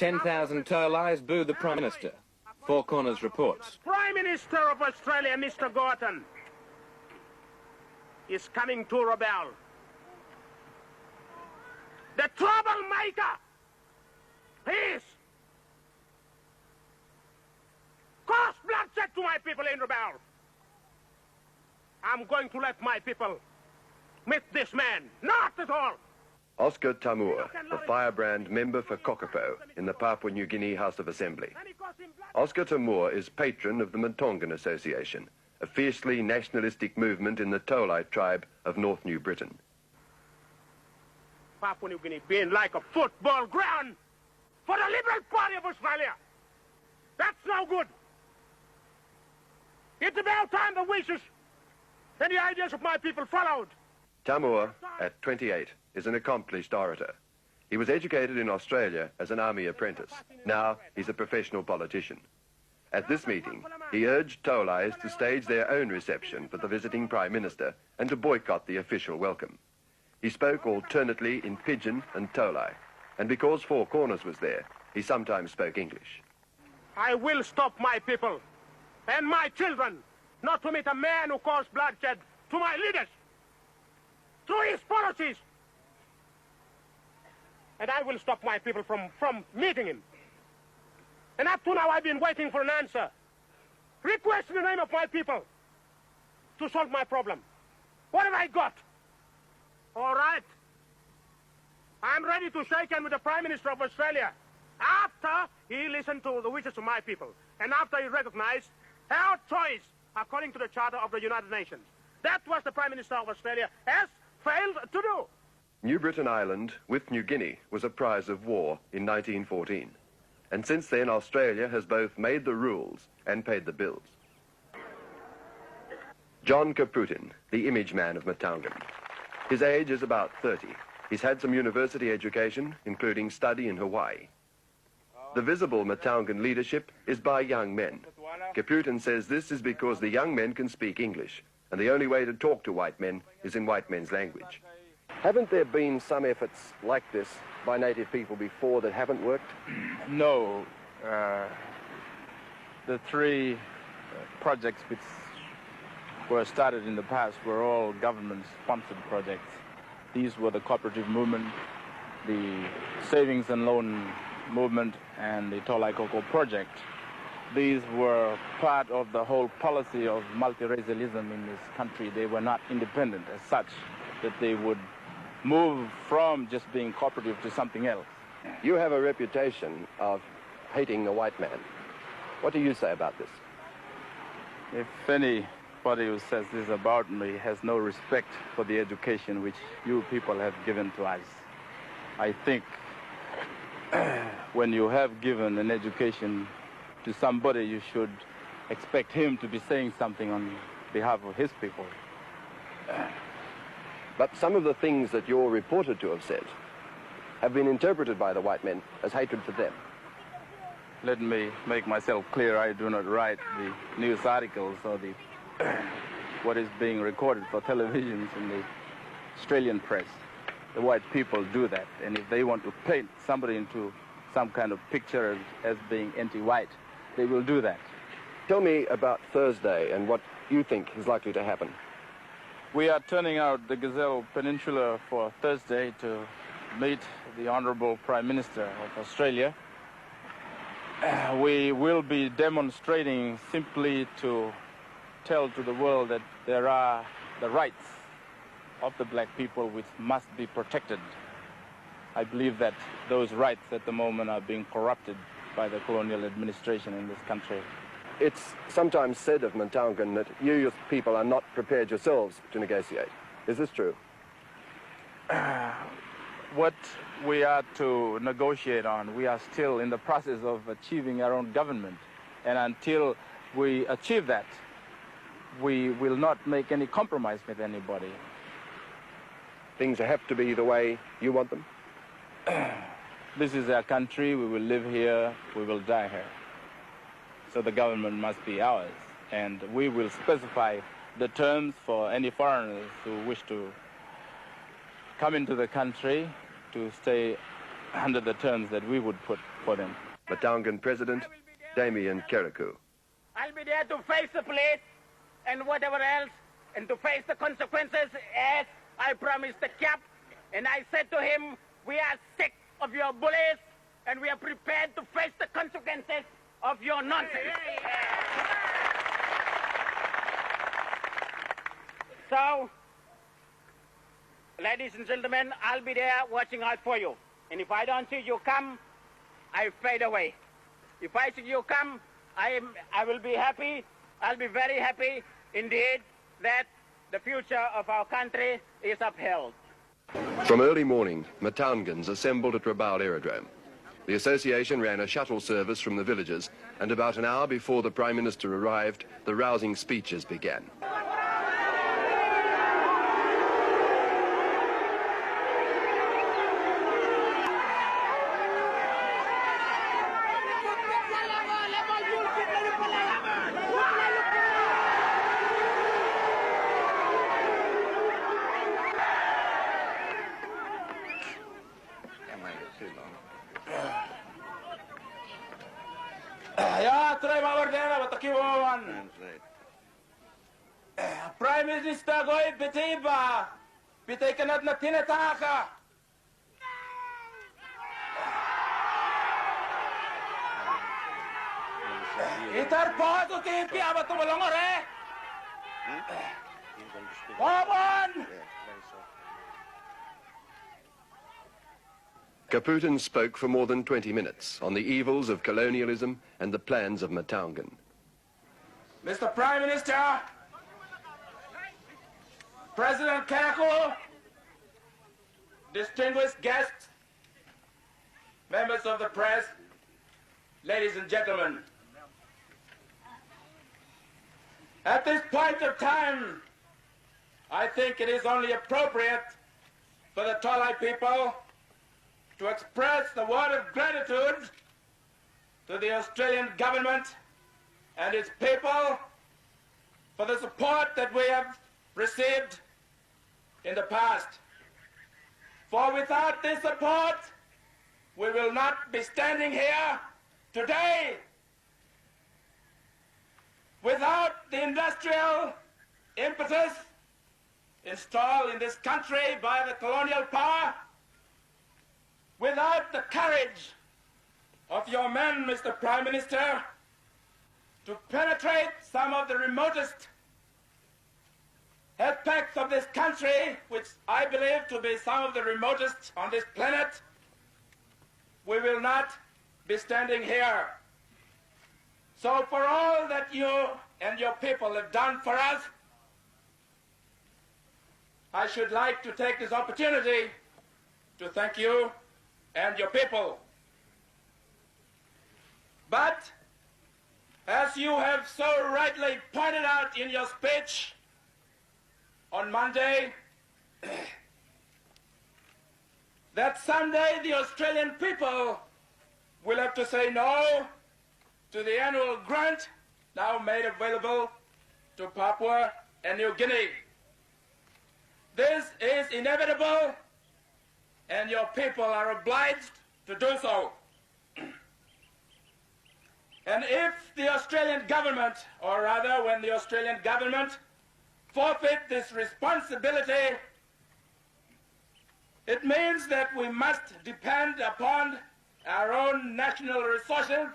10,000 Tolais booed the Prime Minister. Four Corners reports. Prime Minister of Australia, Mr. Gorton, is coming to rebel. The troublemaker, he is. Cause bloodshed to my people in rebel. I'm going to let my people meet this man. Not at all. Oscar Tamur, the firebrand member for Kokopo in the Papua New Guinea House of Assembly. Oscar Tamur is patron of the Matongan Association, a fiercely nationalistic movement in the Tolai tribe of North New Britain. Papua New Guinea being like a football ground for the Liberal Party of Australia. That's no good. It's about time the wishes and the ideas of my people followed. Tamur, at 28, is an accomplished orator. He was educated in Australia as an army apprentice. Now he's a professional politician. At this meeting, he urged Tolais to stage their own reception for the visiting Prime Minister and to boycott the official welcome. He spoke alternately in Pidgin and Tolai, and because Four Corners was there, he sometimes spoke English. I will stop my people and my children not to meet a man who caused bloodshed to my leaders through his policies. And I will stop my people from meeting him. And up to now, I've been waiting for an answer. Request in the name of my people to solve my problem. What have I got? All right. I'm ready to shake hands with the Prime Minister of Australia after he listened to the wishes of my people and after he recognized our choice according to the Charter of the United Nations. That was the Prime Minister of Australia has failed to do. New Britain Island, with New Guinea, was a prize of war in 1914. And since then, Australia has both made the rules and paid the bills. John Kaprutin, the image man of Matongan. His age is about 30. He's had some university education, including study in Hawaii. The visible Matongan leadership is by young men. Kaprutin says this is because the young men can speak English, and the only way to talk to white men is in white men's language. Haven't there been some efforts like this by native people before that haven't worked? No. The three projects which were started in the past were all government-sponsored projects. These were the cooperative movement, the savings and loan movement, and the Tolai Cocoa project. These were part of the whole policy of multiracialism in this country. They were not independent as such, that they would move from just being cooperative to something else. You have a reputation of hating the white man. What do you say about this? If anybody who says this about me has no respect for the education which you people have given to us, I think when you have given an education to somebody, you should expect him to be saying something on behalf of his people. But some of the things that you're reported to have said have been interpreted by the white men as hatred for them. Let me make myself clear. I do not write the news articles or the what is being recorded for televisions in the Australian press. The white people do that, and if they want to paint somebody into some kind of picture as being anti-white, they will do that. Tell me about Thursday and what you think is likely to happen. We are turning out the Gazelle Peninsula for Thursday to meet the Honourable Prime Minister of Australia. We will be demonstrating simply to tell to the world that there are the rights of the black people which must be protected. I believe that those rights at the moment are being corrupted by the colonial administration in this country. It's sometimes said of Matongan that you people are not prepared yourselves to negotiate. Is this true? What we are to negotiate on, we are still in the process of achieving our own government. And until we achieve that, we will not make any compromise with anybody. Things have to be the way you want them? This is our country. We will live here. We will die here. So the government must be ours. And we will specify the terms for any foreigners who wish to come into the country to stay under the terms that we would put for them. Matangan President Damien Keraku. I'll be there to face the police and whatever else, and to face the consequences as I promised the cap. And I said to him, we are sick of your bullies, and we are prepared to face the consequences of your nonsense. So, ladies and gentlemen, I'll be there watching out for you. And if I don't see you come, I fade away. If I see you come, I will be happy. I'll be very happy indeed that the future of our country is upheld. From early morning, Matangans assembled at Rabaul Aerodrome. The association ran a shuttle service from the villages, and about an hour before the Prime Minister arrived, the rousing speeches began. Prime Minister goy bitiba bitay kanat na tinataka itar pato tipi abat tumalongore Wawan! Kaputin spoke for more than 20 minutes on the evils of colonialism and the plans of Matangan. Mr. Prime Minister, President Keraku, distinguished guests, members of the press, ladies and gentlemen. At this point of time, I think it is only appropriate for the Tolai people to express the word of gratitude to the Australian government and its people for the support that we have received in the past. For without this support, we will not be standing here today. Without the industrial impetus installed in this country by the colonial power, without the courage of your men, Mr. Prime Minister, to penetrate some of the remotest aspects of this country, which I believe to be some of the remotest on this planet, we will not be standing here. So for all that you and your people have done for us, I should like to take this opportunity to thank you and your people. But as you have so rightly pointed out in your speech on Monday, that someday the Australian people will have to say no to the annual grant now made available to Papua and New Guinea. This is inevitable, and your people are obliged to do so. And if the Australian government, or rather when the Australian government forfeit this responsibility, it means that we must depend upon our own national resources